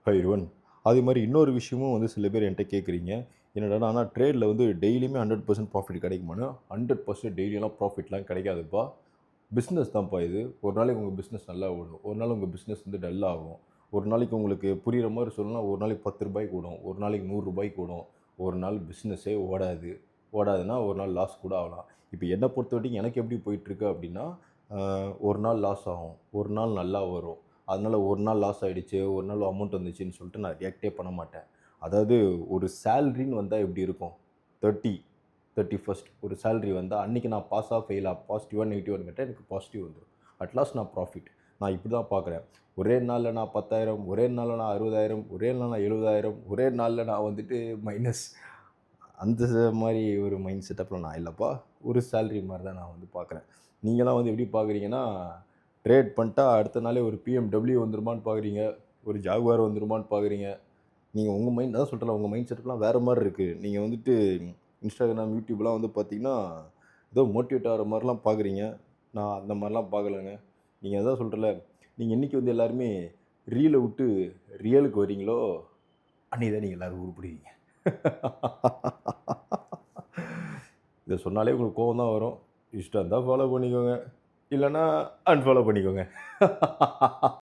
பயிர்வன். அதே மாரி இன்னொரு விஷயமும் வந்து சில பேர் என்ட்ட கேட்குறீங்க. என்னடான்னா, ஆனா ட்ரேட்ல வந்து டெய்லியுமே 100% ப்ராஃபிட் கிடைக்குமான்னா, 100% டெய்லியெல்லாம் ப்ராஃபிட்லாம் கிடைக்காதுப்பா. பிசினஸ் தான்ப்பா இது. ஒரு நாளைக்கு உங்க பிசினஸ் நல்லா ஓடும். ஒரு நாள் உங்க பிசினஸ் வந்து டல் ஆகும். ஒரு நாளைக்கு உங்களுக்கு புரியிற மாரி சொல்லணும்னா, ஒரு நாளைக்கு ரூ. 10 ஓடும். ஒரு நாளைக்கு ரூ. 100 ஓடும். ஒரு நாள் பிசினஸே ஓடாது. ஓடாதுன்னா, ஒரு நாள் லாஸ் கூட ஆகலாம். இப்ப என்ன பொறுத்தவரைக்கும் எனக்கு எப்படி போயிட்டுருக்கு அப்படின்னா, அ ஒரு நாள் லாஸ் ஆகும். ஒரு நாள் நல்லா வரும். அதனால ஒரு நாள் லாஸ் ஆயிடுச்சு, ஒரு நாள் அமௌண்ட் வந்துச்சுன்னு சொல்லிட்டு நான் ரியாக்ட்டே பண்ண மாட்டேன். அதாவது ஒரு சேலரின்னு வந்தா எப்படி இருக்கும்? 30 31 ஒரு சேலரி வந்தா, அன்னைக்கு நான் பாஸா, ஃபெயிலா, பாசிட்டிவா, நெகட்டிவான்னு கேட்டா எனக்கு பாசிட்டிவ் வந்துரும். அட் லாஸ்ட் நான் ப்ராஃபிட். நான் இப்படி தான் பார்க்குறேன். ஒரே நாள்ல நான் 10,000 ஒரே நாள்ல நான் 60,000 ஒரே நாள்ல நான் 70,000 ஒரே நாள்ல நான் வந்துட்டு மைனஸ் அந்த மாரி ஒரு மைண்ட் செட்டப்ல நான் இல்லப்பா. ஒரு சேலரி மாரி தான் நான் வந்து பார்க்குறேன். நீங்கலாம் வந்து எப்படி பார்க்குறீங்கன்னா, ட்ரேட் பண்ணிட்டா அடுத்த நாளே ஒரு BMW வந்துருமான்னு பார்க்குறீங்க. ஒரு ஜாகுவார் வந்துருமான்னு பார்க்குறீங்க. நீங்க உங்க மைண்ட் அதான் சொல்றேன்ல, உங்க மைண்ட் செட்டப்லாம் வேற மாரி இருக்கு. நீங்க வந்துட்டு Instagram, YouTubeலாம் வந்து பார்த்தீங்கன்னா, ஏதோ மோட்டிவேட் ஆகுற மாரிலாம் பார்க்குறீங்க. நான் அந்த மாரிலாம் பார்க்கலங்க. நீங்க அதான் சொல்றேன்ல, நீங்க என்னைக்கு வந்து எல்லாருமே ரீல விட்டு ரியலுக்கு வரீங்களோ, அன்னைக்கு தான் நீங்க எல்லாரும் உருப்படுவீங்க. இத சொன்னாலே உங்களுக்கு கோவம் தான் வரும். இஷ்டம் இருந்தா ஃபாலோ பண்ணிக்கோங்க. இல்லன்னா அன்ஃபாலோ பண்ணிக்கோங்க.